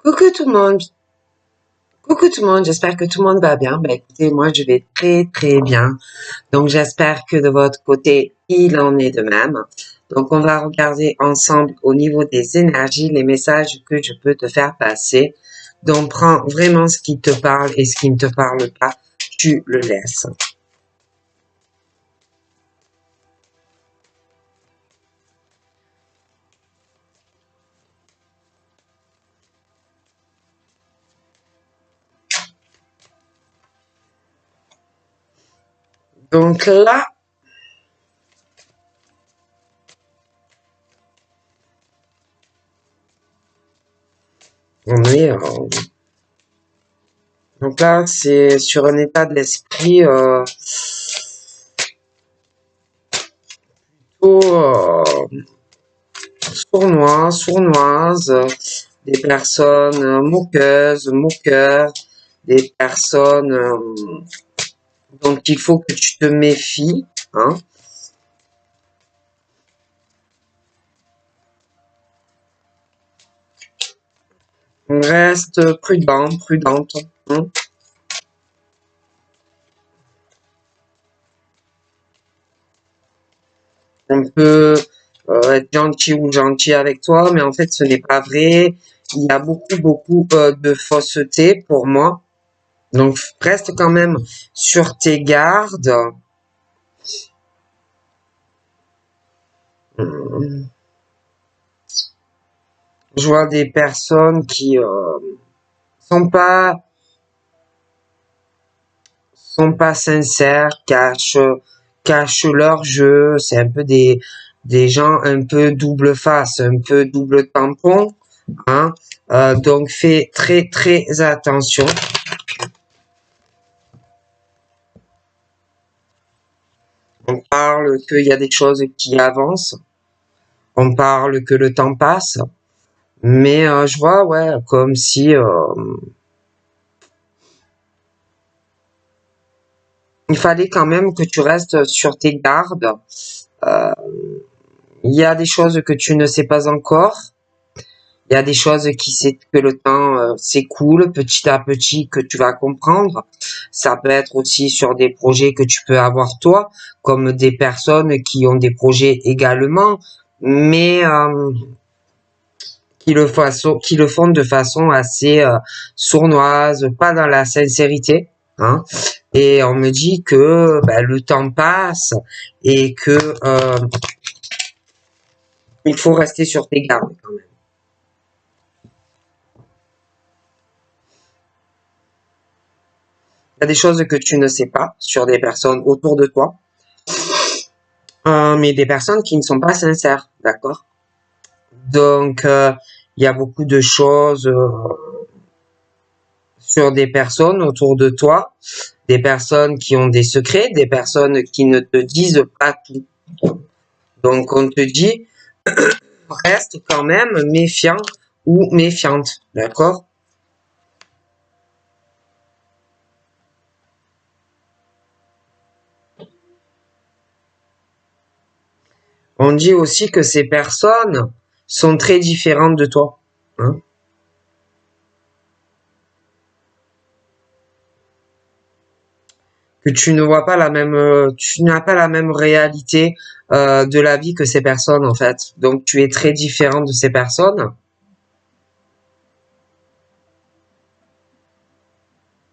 Coucou tout le monde, coucou tout le monde, j'espère que tout le monde va bien. Ben écoutez, moi je vais très très bien. Donc j'espère que de votre côté, il en est de même. Donc on va regarder ensemble au niveau des énergies, les messages que je peux te faire passer. Donc prends vraiment ce qui te parle et ce qui ne te parle pas, tu le laisses. Donc là, on est... donc là, c'est sur un état de l'esprit sournois, sournoise, des personnes moqueuses, moqueurs, des personnes dont il faut que tu te méfies, hein. Reste prudent, prudente, hein. On peut être gentil ou gentil avec toi, mais en fait, ce n'est pas vrai. Il y a beaucoup, beaucoup de fausseté pour moi. Donc, reste quand même sur tes gardes. Je vois des personnes qui sont pas sincères, cachent leur jeu. C'est un peu des gens un peu double face, un peu double tampon, hein. Donc fais très très attention. On parle qu'il y a des choses qui avancent, on parle que le temps passe, mais je vois ouais comme si il fallait quand même que tu restes sur tes gardes. Euh, il y a des choses que tu ne sais pas encore. Il y a des choses que le temps s'écoule petit à petit, que tu vas comprendre. Ça peut être aussi sur des projets que tu peux avoir toi, comme des personnes qui ont des projets également, mais qui le font de façon assez sournoise, pas dans la sincérité, hein. Et on me dit que ben, le temps passe et que il faut rester sur tes gardes quand même. Il y a des choses que tu ne sais pas sur des personnes autour de toi, mais des personnes qui ne sont pas sincères, d'accord? Donc, il y a beaucoup de choses sur des personnes autour de toi, des personnes qui ont des secrets, des personnes qui ne te disent pas tout. Donc, on te dit, reste quand même méfiant ou méfiante, d'accord? On dit aussi que ces personnes sont très différentes de toi, hein. Que tu ne vois pas la même, tu n'as pas la même réalité de la vie que ces personnes en fait. Donc tu es très différent de ces personnes.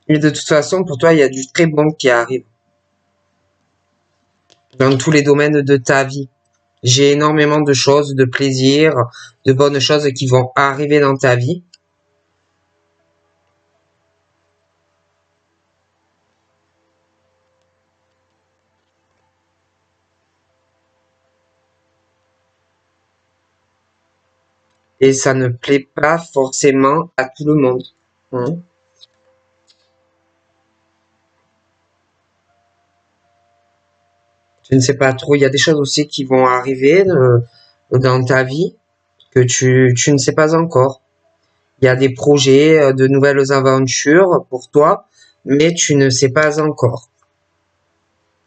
Et de toute façon, pour toi, il y a du très bon qui arrive dans tous les domaines de ta vie. J'ai énormément de choses, de plaisir, de bonnes choses qui vont arriver dans ta vie. Et ça ne plaît pas forcément à tout le monde, hein. Je ne sais pas trop. Il y a des choses aussi qui vont arriver dans ta vie que tu ne sais pas encore. Il y a des projets, de nouvelles aventures pour toi, mais tu ne sais pas encore.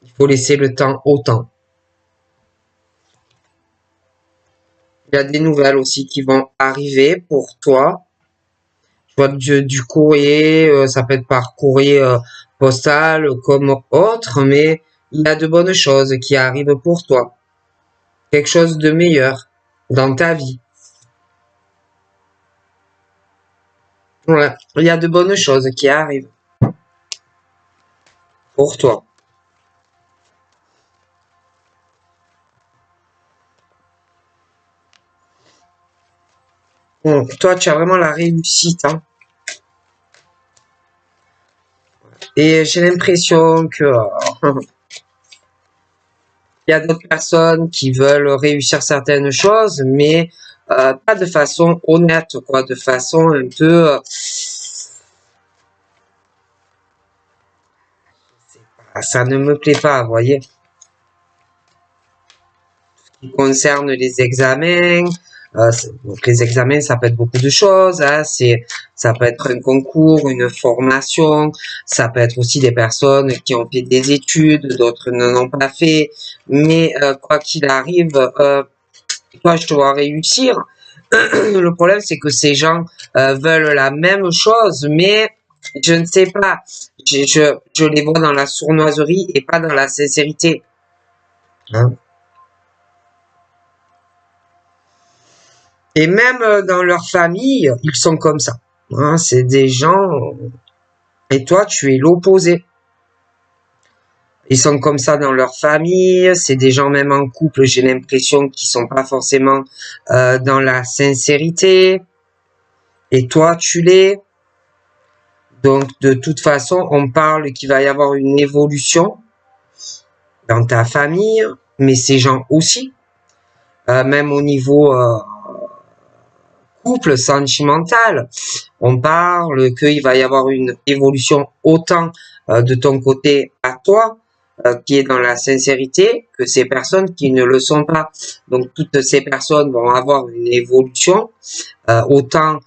Il faut laisser le temps au temps. Il y a des nouvelles aussi qui vont arriver pour toi, soit du courrier, ça peut être par courrier postal comme autre, mais il y a de bonnes choses qui arrivent pour toi. Quelque chose de meilleur dans ta vie. Ouais, il y a de bonnes choses qui arrivent pour toi. Bon, toi, tu as vraiment la réussite, hein. Et j'ai l'impression que il y a d'autres personnes qui veulent réussir certaines choses, mais pas de façon honnête, quoi, de façon un peu, ça ne me plaît pas, vous voyez. Qui concerne les examens, donc les examens, ça peut être beaucoup de choses, hein, ça peut être un concours, une formation, ça peut être aussi des personnes qui ont fait des études, d'autres n'en ont pas fait, mais quoi qu'il arrive, toi, je te vois réussir. Le problème, c'est que ces gens veulent la même chose, mais je ne sais pas. Je les vois dans la sournoiserie et pas dans la sincérité. Hein. Et même dans leur famille, ils sont comme ça. Hein, c'est des gens... Et toi, tu es l'opposé. Ils sont comme ça dans leur famille. C'est des gens même en couple, j'ai l'impression qu'ils sont pas forcément dans la sincérité. Et toi, tu l'es. Donc, de toute façon, on parle qu'il va y avoir une évolution dans ta famille, mais ces gens aussi, même au niveau couple sentimental, on parle qu'il va y avoir une évolution autant de ton côté à toi, qui est dans la sincérité, que ces personnes qui ne le sont pas. Donc, toutes ces personnes vont avoir une évolution, autant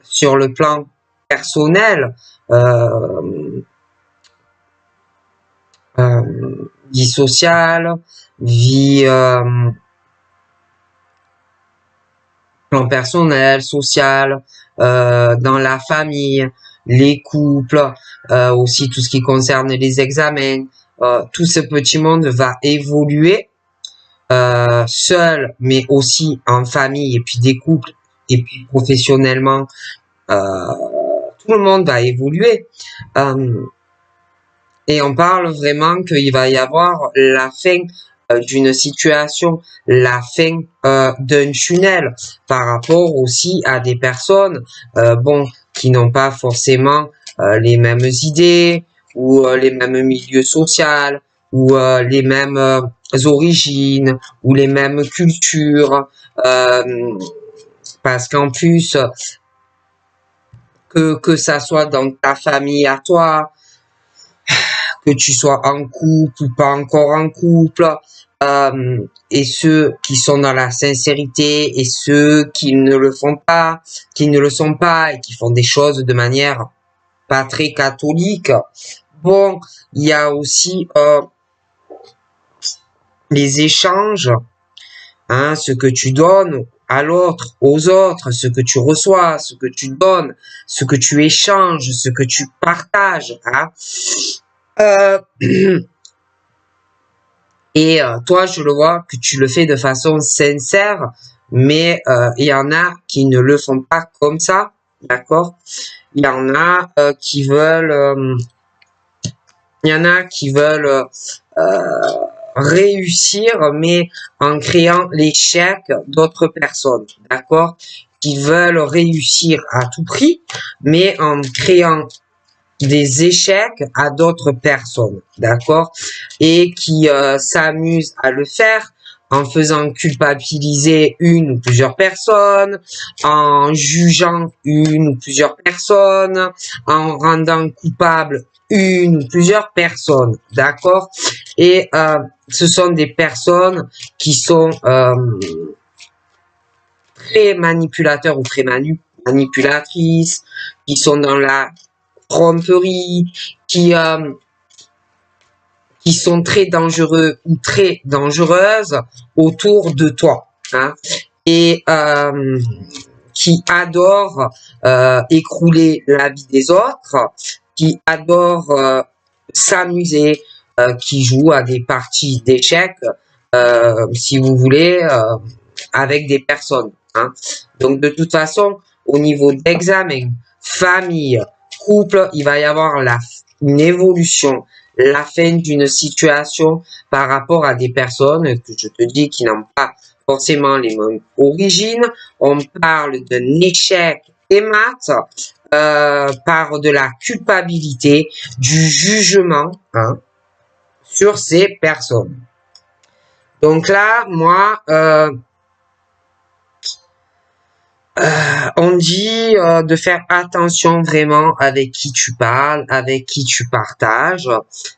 sur le plan personnel, vie sociale, vie plan personnel, social, dans la famille, les couples, aussi tout ce qui concerne les examens. Tout ce petit monde va évoluer seul, mais aussi en famille, et puis des couples, et puis professionnellement. Tout le monde va évoluer. Et on parle vraiment qu'il va y avoir la fin d'une situation, la fin d'un tunnel par rapport aussi à des personnes bon, qui n'ont pas forcément les mêmes idées ou les mêmes milieux sociaux ou les mêmes origines ou les mêmes cultures parce qu'en plus que ça soit dans ta famille à toi, que tu sois en couple ou pas encore en couple, et ceux qui sont dans la sincérité et ceux qui ne le font pas, qui ne le sont pas et qui font des choses de manière pas très catholique. Bon, il y a aussi les échanges, hein, ce que tu donnes à l'autre, aux autres, ce que tu reçois, ce que tu donnes, ce que tu échanges, ce que tu partages, hein. Et toi, je le vois que tu le fais de façon sincère, mais il y en a qui ne le font pas comme ça, d'accord? Il y en a qui veulent, il y en a qui veulent réussir, mais en créant l'échec d'autres personnes, d'accord? Qui veulent réussir à tout prix, mais en créant des échecs à d'autres personnes, d'accord? Et qui s'amusent à le faire en faisant culpabiliser une ou plusieurs personnes, en jugeant une ou plusieurs personnes, en rendant coupable une ou plusieurs personnes, d'accord? Et ce sont des personnes qui sont très manipulateurs ou très manipulatrices, qui sont dans la tromperie, qui sont très dangereux ou très dangereuses autour de toi, hein, et qui adore écrouler la vie des autres, qui adore s'amuser, qui joue à des parties d'échecs, si vous voulez, avec des personnes. Hein. Donc de toute façon, au niveau d'examen, famille, couple, il va y avoir une évolution, la fin d'une situation par rapport à des personnes que je te dis qui n'ont pas forcément les mêmes origines. On parle d'un échec et maths, par de la culpabilité, du jugement hein, sur ces personnes. Donc là, moi, on dit de faire attention vraiment avec qui tu parles, avec qui tu partages.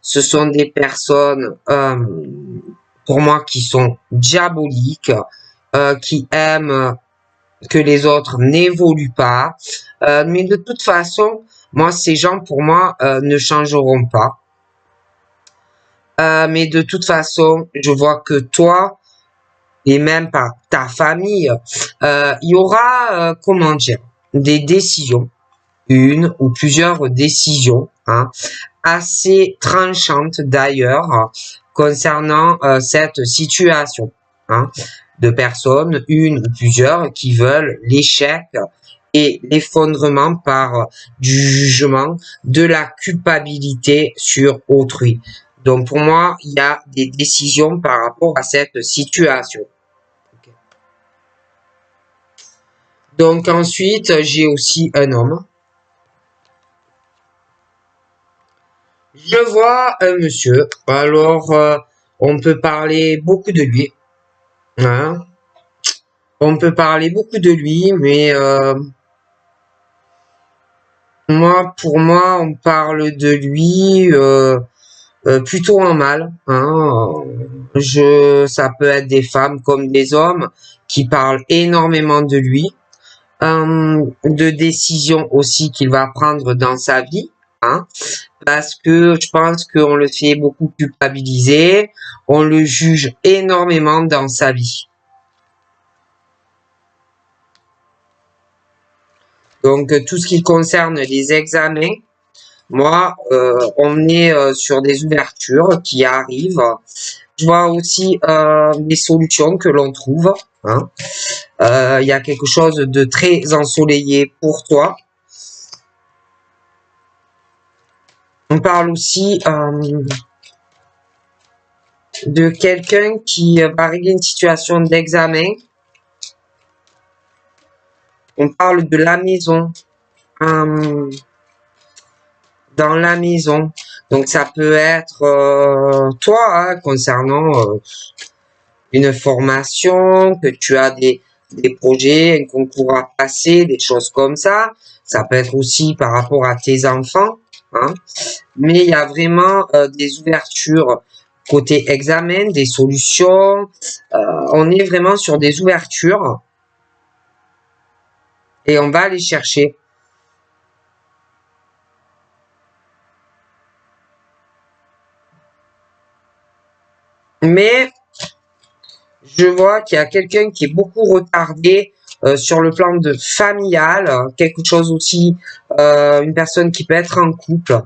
Ce sont des personnes, pour moi, qui sont diaboliques, qui aiment que les autres n'évoluent pas. Mais de toute façon, moi, ces gens, pour moi, ne changeront pas. Mais de toute façon, je vois que toi, et même par ta famille, il y aura, comment dire, des décisions, une ou plusieurs décisions, hein, assez tranchantes d'ailleurs, concernant cette situation, hein, de personnes, une ou plusieurs, qui veulent l'échec et l'effondrement par du jugement, de la culpabilité sur autrui. Donc pour moi, il y a des décisions par rapport à cette situation. Okay. Donc ensuite, j'ai aussi un homme. Je vois un monsieur. Alors, on peut parler beaucoup de lui. Hein. On peut parler beaucoup de lui, mais pour moi, on parle de lui plutôt en mal. Hein. Ça peut être des femmes comme des hommes qui parlent énormément de lui, de décisions aussi qu'il va prendre dans sa vie. Hein, parce que je pense qu'on le fait beaucoup culpabiliser, on le juge énormément dans sa vie. Donc tout ce qui concerne les examens, moi, on est sur des ouvertures qui arrivent. Je vois aussi des solutions que l'on trouve. Hein. Il y a quelque chose de très ensoleillé pour toi. On parle aussi de quelqu'un qui va régler une situation d'examen. On parle de la maison. Dans la maison. Donc ça peut être toi, hein, concernant une formation, que tu as des projets, un concours à passer, des choses comme ça. Ça peut être aussi par rapport à tes enfants. Hein. Mais il y a vraiment des ouvertures côté examen, des solutions. On est vraiment sur des ouvertures. Et on va aller chercher. Mais je vois qu'il y a quelqu'un qui est beaucoup retardé sur le plan de familial, quelque chose aussi, une personne qui peut être en couple,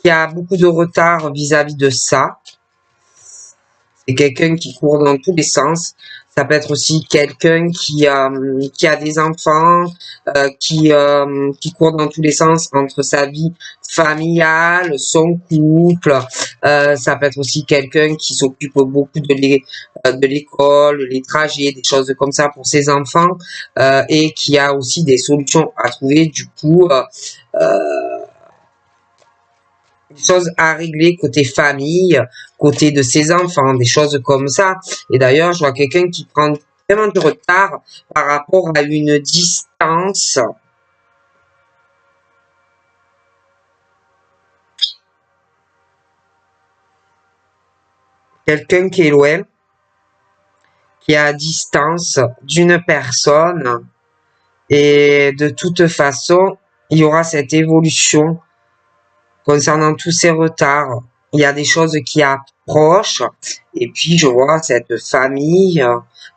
qui a beaucoup de retard vis-à-vis de ça. C'est quelqu'un qui court dans tous les sens. Ça peut être aussi quelqu'un qui a des enfants, qui court dans tous les sens entre sa vie familiale, son couple. Ça peut être aussi quelqu'un qui s'occupe beaucoup de l'école, les trajets, des choses comme ça pour ses enfants, et qui a aussi des solutions à trouver. Du coup, des choses à régler côté famille, côté de ses enfants, des choses comme ça. Et d'ailleurs, je vois quelqu'un qui prend vraiment du retard par rapport à une distance. Quelqu'un qui est loin, qui est à distance d'une personne. Et de toute façon, il y aura cette évolution concernant tous ces retards. Il y a des choses qui approchent. Et puis, je vois cette famille,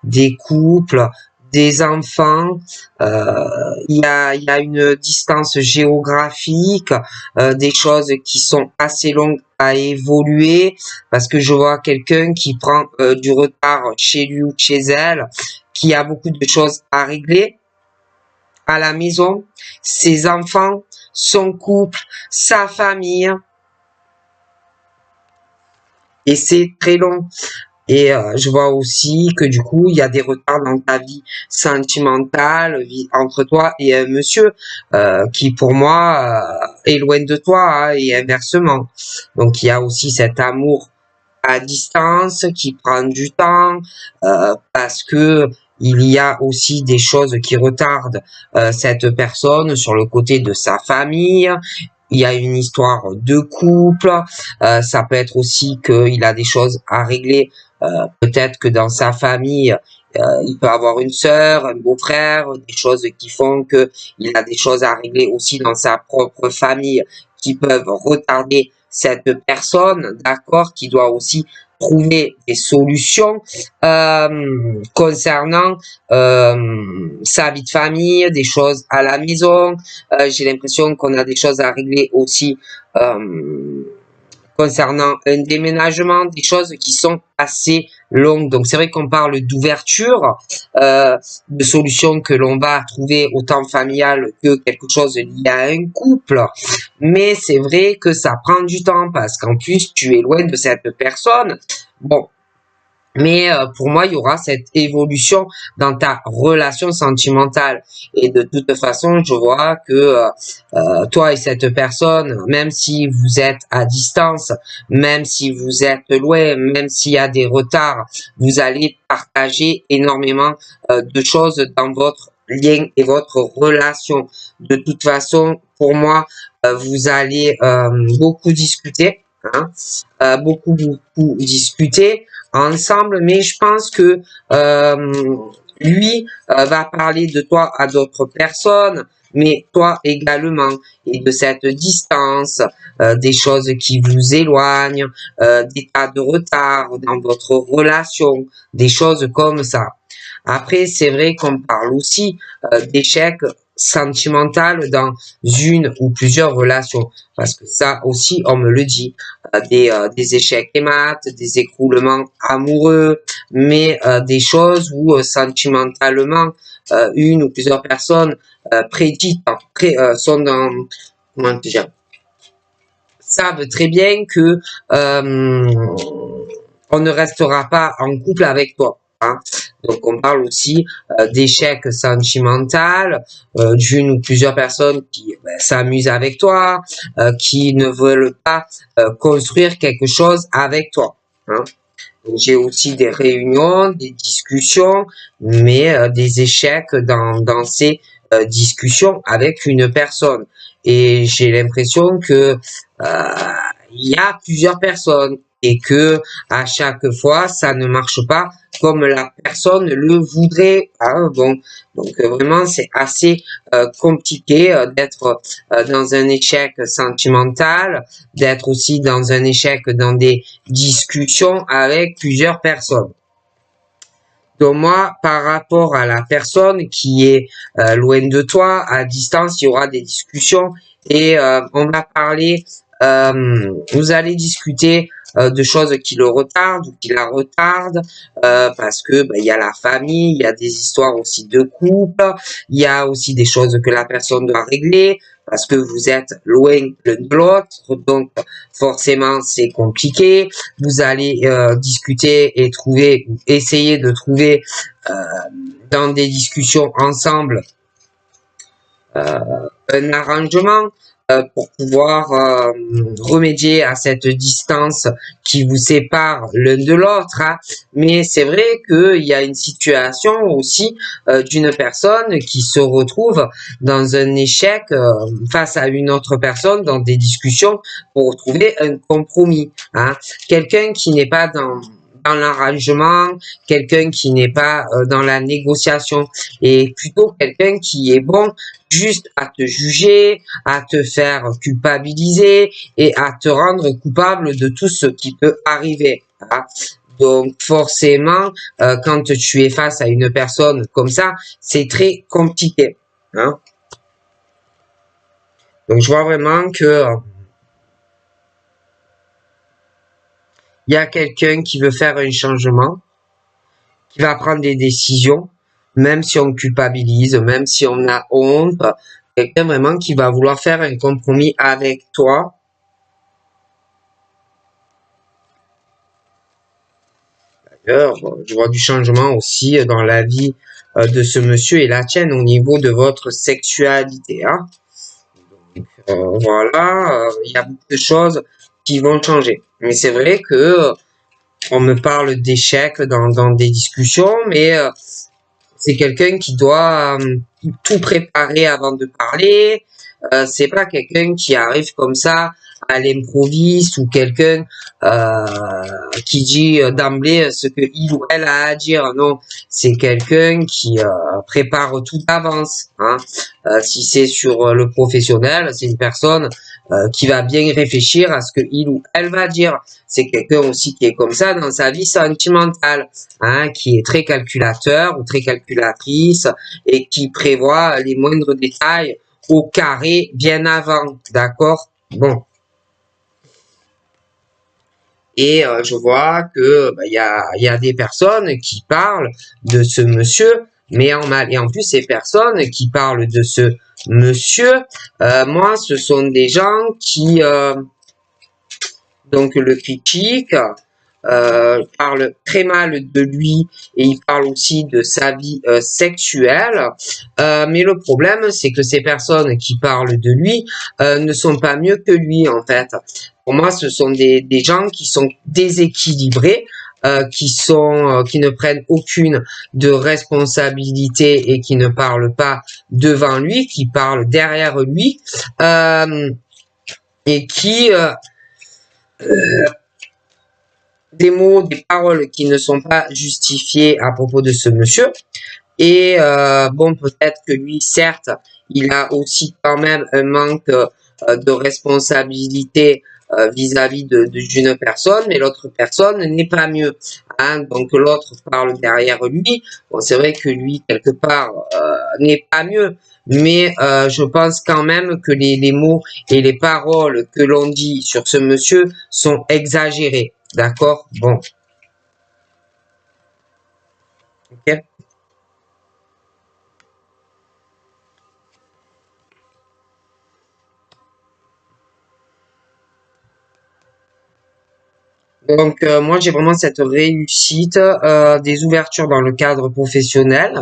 des couples, des enfants, il y a une distance géographique, des choses qui sont assez longues à évoluer, parce que je vois quelqu'un qui prend du retard chez lui ou chez elle, qui a beaucoup de choses à régler à la maison, ses enfants, son couple, sa famille, et c'est très long. Et je vois aussi que du coup, il y a des retards dans ta vie sentimentale entre toi et un monsieur qui, pour moi, est loin de toi, hein, et inversement. Donc, il y a aussi cet amour à distance qui prend du temps parce que il y a aussi des choses qui retardent cette personne sur le côté de sa famille. Il y a une histoire de couple, ça peut être aussi qu'il a des choses à régler, peut-être que dans sa famille, il peut avoir une sœur, un beau-frère, des choses qui font que il a des choses à régler aussi dans sa propre famille qui peuvent retarder cette personne, d'accord, qui doit aussi trouver des solutions concernant sa vie de famille, des choses à la maison. J'ai l'impression qu'on a des choses à régler aussi concernant un déménagement, des choses qui sont assez longues. Donc c'est vrai qu'on parle d'ouverture, de solutions que l'on va trouver autant familiales que quelque chose lié à un couple. Mais c'est vrai que ça prend du temps parce qu'en plus tu es loin de cette personne. Bon, mais pour moi, il y aura cette évolution dans ta relation sentimentale. Et de toute façon, je vois que toi et cette personne, même si vous êtes à distance, même si vous êtes loin, même s'il y a des retards, vous allez partager énormément de choses dans votre lien et votre relation. De toute façon, pour moi, vous allez beaucoup discuter, hein, beaucoup discuter ensemble, mais je pense que lui va parler de toi à d'autres personnes, mais toi également, et de cette distance, des choses qui vous éloignent, des tas de retard dans votre relation, des choses comme ça. Après, c'est vrai qu'on parle aussi d'échecs sentimental dans une ou plusieurs relations, parce que ça aussi, on me le dit, des échecs et maths, des écroulements amoureux, mais des choses où sentimentalement, une ou plusieurs personnes prédites, sont dans, comment dire, savent très bien que on ne restera pas en couple avec toi. Hein. Donc on parle aussi d'échec sentimental, d'une ou plusieurs personnes qui s'amusent avec toi, qui ne veulent pas construire quelque chose avec toi. Hein. J'ai aussi des réunions, des discussions, mais des échecs dans ces discussions avec une personne. Et j'ai l'impression que il y a plusieurs personnes et que à chaque fois ça ne marche pas comme la personne le voudrait. Hein, bon, donc vraiment c'est assez compliqué d'être dans un échec sentimental, d'être aussi dans un échec dans des discussions avec plusieurs personnes. Donc moi, par rapport à la personne qui est loin de toi, à distance, il y aura des discussions et on va parler, vous allez discuter de choses qui le retardent ou qui la retardent, parce que il y a la famille, il y a des histoires aussi de couple, il y a aussi des choses que la personne doit régler, parce que vous êtes loin l'un de l'autre, donc forcément c'est compliqué. Vous allez discuter et essayer de trouver dans des discussions ensemble un arrangement pour pouvoir remédier à cette distance qui vous sépare l'un de l'autre. Hein. Mais c'est vrai qu'il y a une situation aussi d'une personne qui se retrouve dans un échec face à une autre personne dans des discussions pour trouver un compromis. Hein. Quelqu'un qui n'est pas dans l'arrangement, quelqu'un qui n'est pas dans la négociation, et plutôt quelqu'un qui est bon juste à te juger, à te faire culpabiliser et à te rendre coupable de tout ce qui peut arriver. Hein. Donc forcément, quand tu es face à une personne comme ça, c'est très compliqué. Hein. Donc je vois vraiment que il y a quelqu'un qui veut faire un changement, qui va prendre des décisions, même si on culpabilise, même si on a honte, quelqu'un vraiment qui va vouloir faire un compromis avec toi. D'ailleurs, je vois du changement aussi dans la vie de ce monsieur et la tienne au niveau de votre sexualité. Hein. Donc, voilà, il y a beaucoup de choses qui vont changer. Mais c'est vrai que on me parle d'échecs dans des discussions, mais c'est quelqu'un qui doit tout préparer avant de parler. C'est pas quelqu'un qui arrive comme ça à l'improviste ou quelqu'un qui dit d'emblée ce que il ou elle a à dire. Non, c'est quelqu'un qui prépare tout d'avance. Hein. Si c'est sur le professionnel, c'est une personne qui va bien réfléchir à ce que il ou elle va dire. C'est quelqu'un aussi qui est comme ça dans sa vie sentimentale, hein, qui est très calculateur ou très calculatrice et qui prévoit les moindres détails au carré bien avant, d'accord? Bon. Et je vois que il y a des personnes qui parlent de ce monsieur, mais en mal. Et en plus, ces personnes qui parlent de ce monsieur, moi, ce sont des gens qui donc le critiquent, parle très mal de lui et il parle aussi de sa vie sexuelle. Mais le problème, c'est que ces personnes qui parlent de lui ne sont pas mieux que lui, en fait. Pour moi, ce sont des gens qui sont déséquilibrés, qui ne prennent aucune de responsabilité et qui ne parlent pas devant lui, qui parlent derrière lui, et qui des mots, des paroles qui ne sont pas justifiées à propos de ce monsieur. Et bon, peut-être que lui, certes, il a aussi quand même un manque de responsabilité vis-à-vis d'une personne, mais l'autre personne n'est pas mieux. Hein. Donc l'autre parle derrière lui. Bon, c'est vrai que lui, quelque part, n'est pas mieux. Mais je pense quand même que les mots et les paroles que l'on dit sur ce monsieur sont exagérés. D'accord? Bon. Ok. Donc, moi, j'ai vraiment cette réussite, des ouvertures dans le cadre professionnel.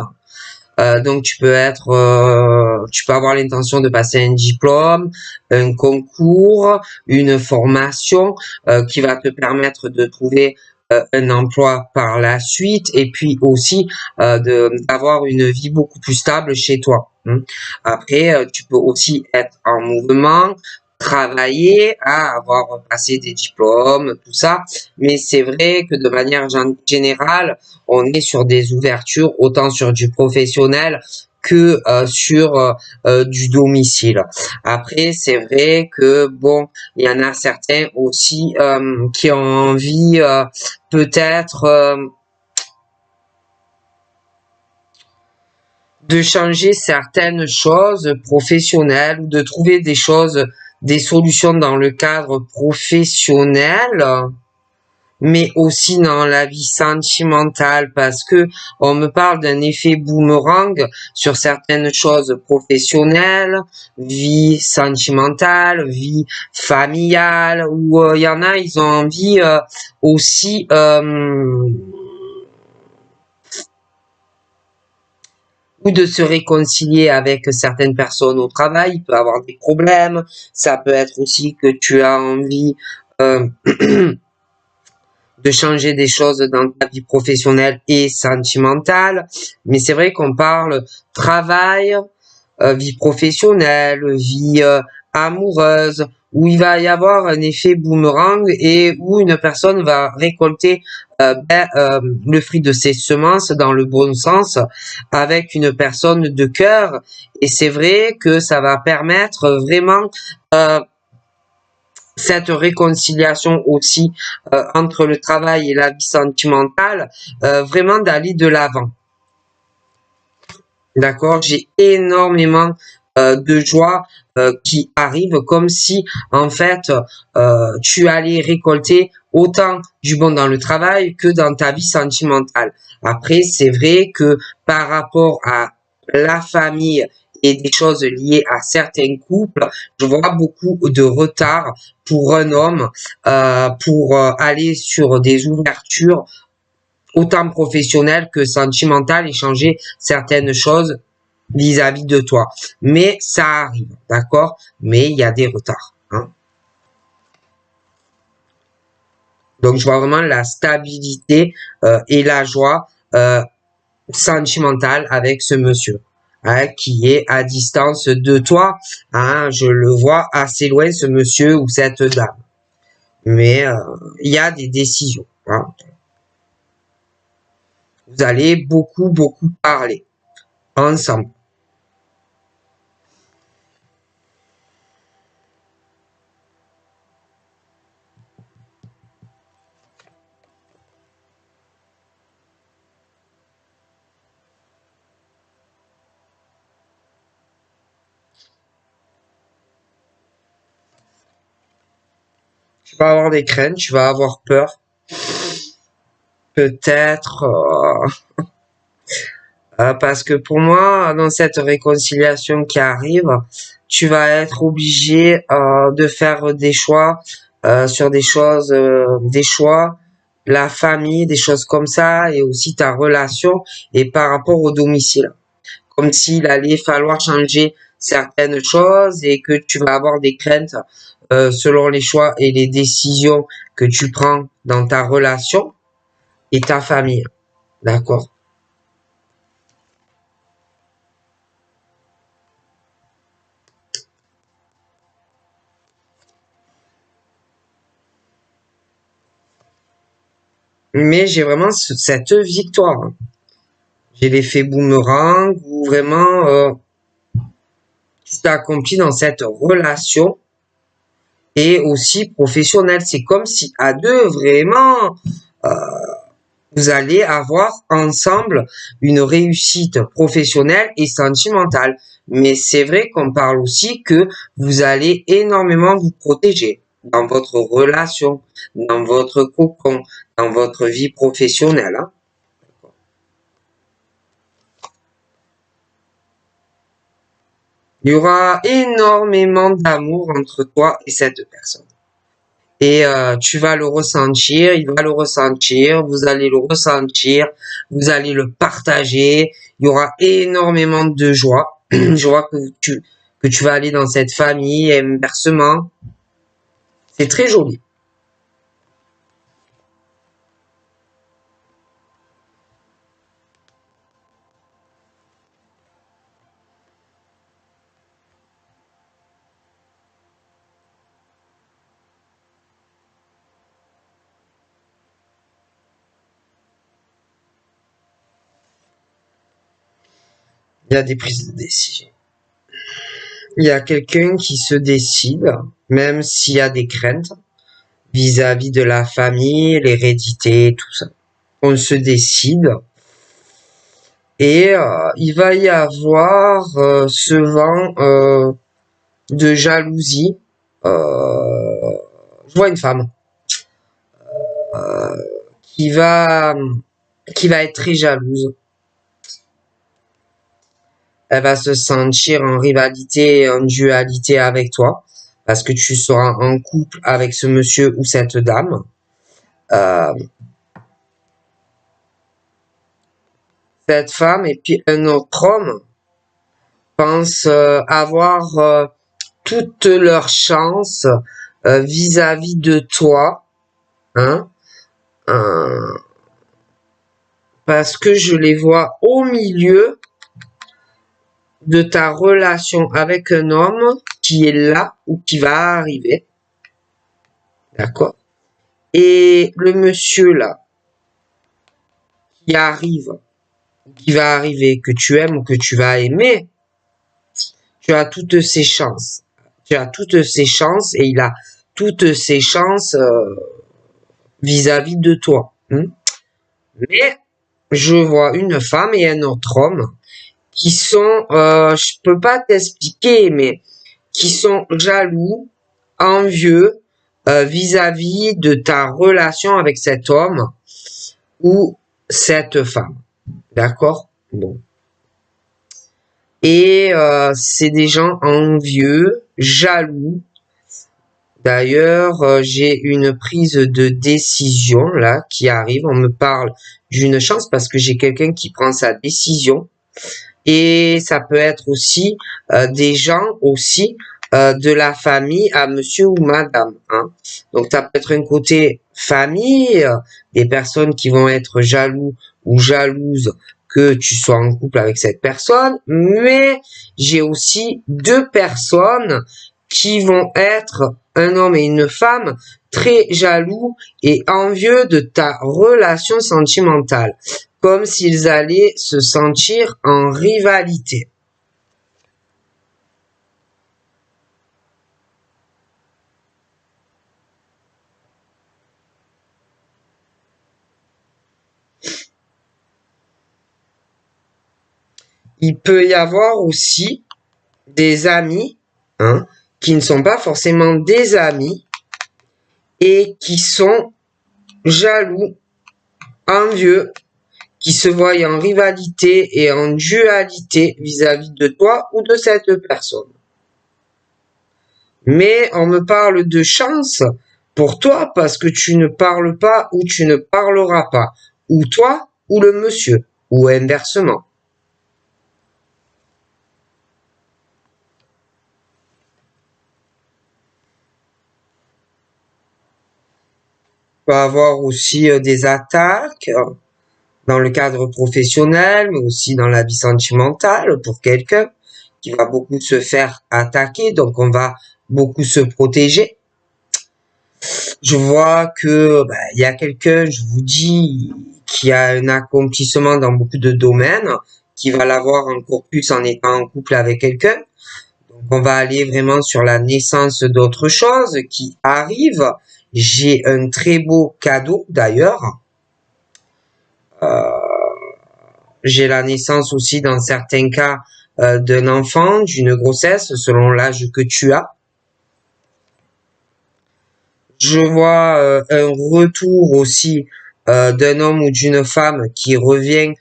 Donc, tu peux avoir l'intention de passer un diplôme, un concours, une formation qui va te permettre de trouver un emploi par la suite et puis aussi d'avoir une vie beaucoup plus stable chez toi. Hein. Après, tu peux aussi être en mouvement, travailler, à avoir passé des diplômes, tout ça. Mais c'est vrai que de manière générale, on est sur des ouvertures autant sur du professionnel que sur du domicile. Après, c'est vrai que bon, il y en a certains aussi qui ont envie peut-être de changer certaines choses professionnelles ou de trouver des choses, des solutions dans le cadre professionnel, mais aussi dans la vie sentimentale parce que on me parle d'un effet boomerang sur certaines choses professionnelles, vie sentimentale, vie familiale, où il y en a, ils ont envie aussi ou de se réconcilier avec certaines personnes au travail, il peut avoir des problèmes, ça peut être aussi que tu as envie de changer des choses dans ta vie professionnelle et sentimentale, mais c'est vrai qu'on parle travail, vie professionnelle, vie amoureuse, où il va y avoir un effet boomerang et où une personne va récolter le fruit de ses semences dans le bon sens avec une personne de cœur. Et c'est vrai que ça va permettre vraiment cette réconciliation aussi entre le travail et la vie sentimentale, vraiment d'aller de l'avant. D'accord? J'ai énormément de joie qui arrive, comme si en fait tu allais récolter autant du bon dans le travail que dans ta vie sentimentale. Après, c'est vrai que par rapport à la famille et des choses liées à certains couples, je vois beaucoup de retard pour un homme pour aller sur des ouvertures autant professionnelles que sentimentales et changer certaines choses vis-à-vis de toi. Mais ça arrive, d'accord? Mais il y a des retards, hein. Donc, je vois vraiment la stabilité et la joie sentimentale avec ce monsieur, hein, qui est à distance de toi. Hein, je le vois assez loin, ce monsieur ou cette dame. Mais il y a des décisions, hein. Vous allez beaucoup parler ensemble. Tu vas avoir des craintes, tu vas avoir peur. Peut-être parce que pour moi, dans cette réconciliation qui arrive, tu vas être obligé de faire des choix sur des choses, des choix, la famille, des choses comme ça, et aussi ta relation et par rapport au domicile. Comme s'il allait falloir changer certaines choses et que tu vas avoir des craintes selon les choix et les décisions que tu prends dans ta relation et ta famille. D'accord? Mais j'ai vraiment cette victoire, hein. J'ai l'effet boomerang où vraiment tu t'es accompli dans cette relation et aussi professionnelle. C'est comme si à deux, vraiment, euh, vous allez avoir ensemble une réussite professionnelle et sentimentale. Mais c'est vrai qu'on parle aussi que vous allez énormément vous protéger dans votre relation, dans votre cocon, dans votre vie professionnelle, hein. Il y aura énormément d'amour entre toi et cette personne. Et tu vas le ressentir, il va le ressentir, vous allez le ressentir, vous allez le partager. Il y aura énormément de joie. Je vois que tu vas aller dans cette famille, inversement. C'est très joli. Il y a des prises de décision. Il y a quelqu'un qui se décide, même s'il y a des craintes vis-à-vis de la famille, l'hérédité, tout ça. On se décide et il va y avoir ce vent de jalousie. Je vois une femme euh, qui va qui va être très jalouse. Elle va se sentir en rivalité, en dualité avec toi, parce que tu seras en couple avec ce monsieur ou cette dame. Euh, cette femme et puis un autre homme pensent avoir toutes leurs chances vis-à-vis de toi, hein, euh, parce que je les vois au milieu de ta relation avec un homme qui est là ou qui va arriver, d'accord? Et le monsieur là, qui arrive, qui va arriver, que tu aimes ou que tu vas aimer, tu as toutes ses chances. Tu as toutes ses chances et il a toutes ses chances vis-à-vis de toi. Mais je vois une femme et un autre homme qui sont, je peux pas t'expliquer, mais qui sont jaloux, envieux vis-à-vis de ta relation avec cet homme ou cette femme. D'accord? Bon. Et c'est des gens envieux, jaloux. D'ailleurs, j'ai une prise de décision là qui arrive. On me parle d'une chance parce que j'ai quelqu'un qui prend sa décision. Et ça peut être aussi des gens aussi de la famille à monsieur ou madame. Hein. Donc ça peut être un côté famille, des personnes qui vont être jaloux ou jalouses que tu sois en couple avec cette personne, mais j'ai aussi deux personnes qui vont être un homme et une femme très jaloux et envieux de ta relation sentimentale, comme s'ils allaient se sentir en rivalité. Il peut y avoir aussi des amis, hein, qui ne sont pas forcément des amis et qui sont jaloux, envieux, qui se voient en rivalité et en dualité vis-à-vis de toi ou de cette personne. Mais on me parle de chance pour toi parce que tu ne parles pas ou tu ne parleras pas, ou toi ou le monsieur, ou inversement. Tu peux avoir aussi des attaques dans le cadre professionnel, mais aussi dans la vie sentimentale pour quelqu'un qui va beaucoup se faire attaquer, donc on va beaucoup se protéger. Je vois que il y a quelqu'un, je vous dis, qui a un accomplissement dans beaucoup de domaines, qui va l'avoir encore plus en étant en couple avec quelqu'un. Donc on va aller vraiment sur la naissance d'autre chose qui arrive. J'ai un très beau cadeau d'ailleurs. J'ai la naissance aussi dans certains cas d'un enfant, d'une grossesse, selon l'âge que tu as. Je vois un retour aussi d'un homme ou d'une femme qui revient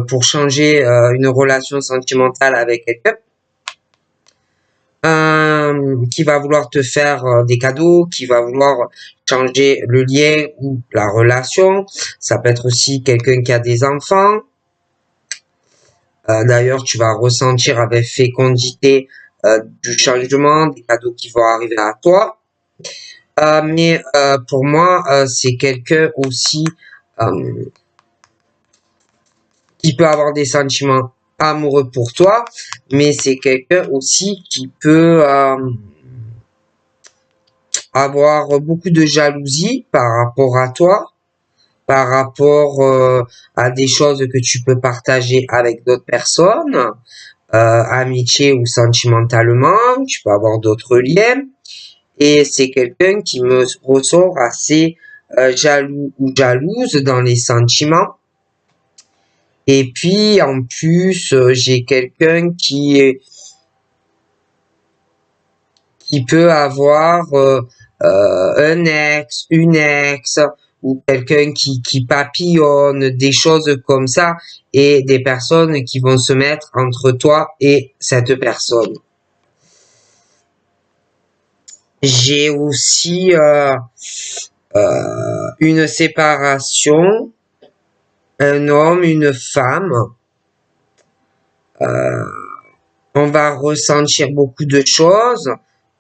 pour changer une relation sentimentale avec quelqu'un. Qui va vouloir te faire des cadeaux, qui va vouloir changer le lien ou la relation. Ça peut être aussi quelqu'un qui a des enfants. D'ailleurs, tu vas ressentir avec fécondité du changement, des cadeaux qui vont arriver à toi. Mais pour moi, c'est quelqu'un aussi qui peut avoir des sentiments amoureux pour toi, mais c'est quelqu'un aussi qui peut avoir beaucoup de jalousie par rapport à toi, par rapport à des choses que tu peux partager avec d'autres personnes, amitié ou sentimentalement, tu peux avoir d'autres liens. Et c'est quelqu'un qui me ressort assez jaloux ou jalouse dans les sentiments. Et puis en plus, j'ai quelqu'un qui peut avoir un ex, une ex, ou quelqu'un qui papillonne, des choses comme ça, et des personnes qui vont se mettre entre toi et cette personne. J'ai aussi une séparation, un homme, une femme. On va ressentir beaucoup de choses.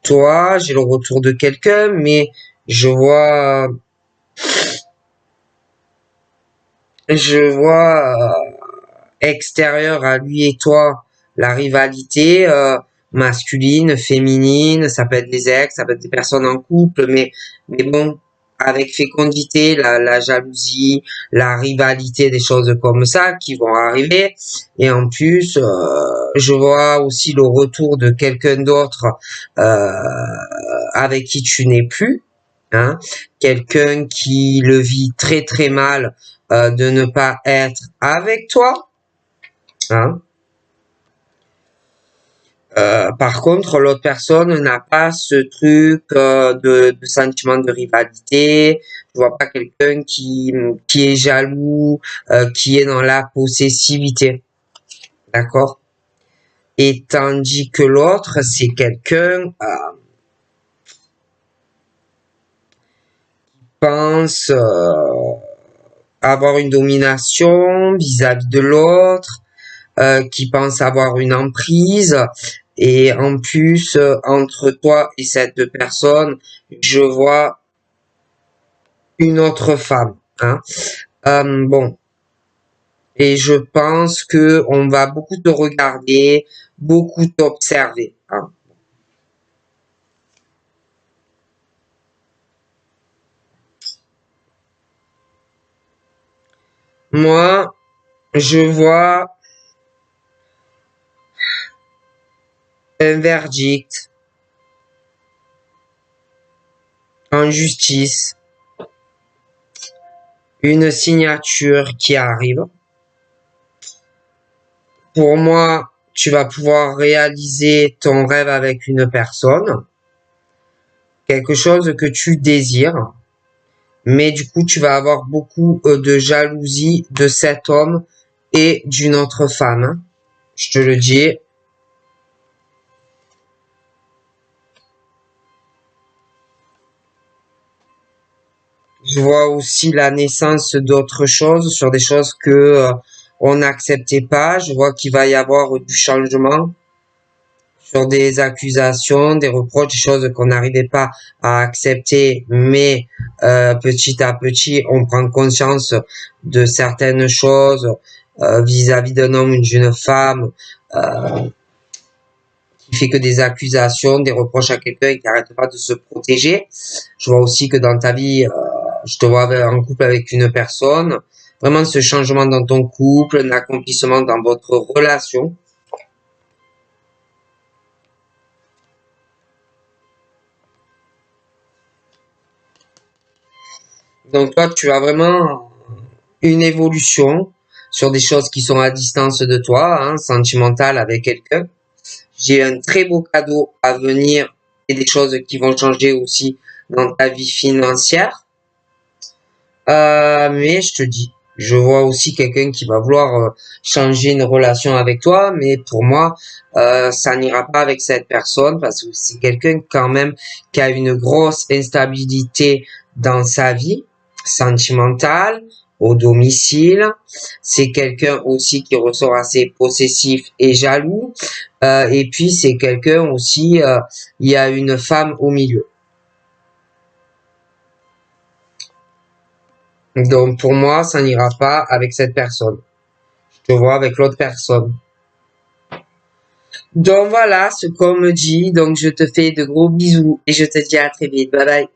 Toi, j'ai le retour de quelqu'un, mais je vois extérieur à lui et toi la rivalité masculine, féminine, ça peut être des ex, ça peut être des personnes en couple, mais bon, avec fécondité, la jalousie, la rivalité, des choses comme ça qui vont arriver. Et en plus, je vois aussi le retour de quelqu'un d'autre avec qui tu n'es plus. Hein, quelqu'un qui le vit très très mal de ne pas être avec toi. Hein. Par contre, l'autre personne n'a pas ce truc de sentiment de rivalité. Je vois pas quelqu'un qui est jaloux, qui est dans la possessivité. D'accord? Et tandis que l'autre, c'est quelqu'un pense avoir une domination vis-à-vis de l'autre, qui pense avoir une emprise. Et en plus, entre toi et cette personne, je vois une autre femme. Hein. Bon. Et je pense que on va beaucoup te regarder, beaucoup t'observer. Hein. Moi, je vois un verdict en justice, une signature qui arrive. Pour moi, tu vas pouvoir réaliser ton rêve avec une personne, quelque chose que tu désires, mais du coup, tu vas avoir beaucoup de jalousie de cet homme et d'une autre femme. Je te le dis. Je vois aussi la naissance d'autres choses sur des choses que on n'acceptait pas. Je vois qu'il va y avoir du changement sur des accusations, des reproches, des choses qu'on n'arrivait pas à accepter, mais petit à petit, on prend conscience de certaines choses vis-à-vis d'un homme ou d'une femme qui fait que des accusations, des reproches à quelqu'un et qui n'arrête pas de se protéger. Je vois aussi que dans ta vie, je te vois en couple avec une personne. Vraiment ce changement dans ton couple, un accomplissement dans votre relation. Donc toi, tu as vraiment une évolution sur des choses qui sont à distance de toi, hein, sentimentale avec quelqu'un. J'ai un très beau cadeau à venir et des choses qui vont changer aussi dans ta vie financière. Mais je te dis, je vois aussi quelqu'un qui va vouloir changer une relation avec toi, mais pour moi, ça n'ira pas avec cette personne parce que c'est quelqu'un quand même qui a une grosse instabilité dans sa vie sentimentale, au domicile. C'est quelqu'un aussi qui ressort assez possessif et jaloux. Et puis c'est quelqu'un aussi, il y a une femme au milieu. Donc pour moi, ça n'ira pas avec cette personne. Je te vois avec l'autre personne. Donc voilà ce qu'on me dit. Donc je te fais de gros bisous et je te dis à très vite. Bye bye.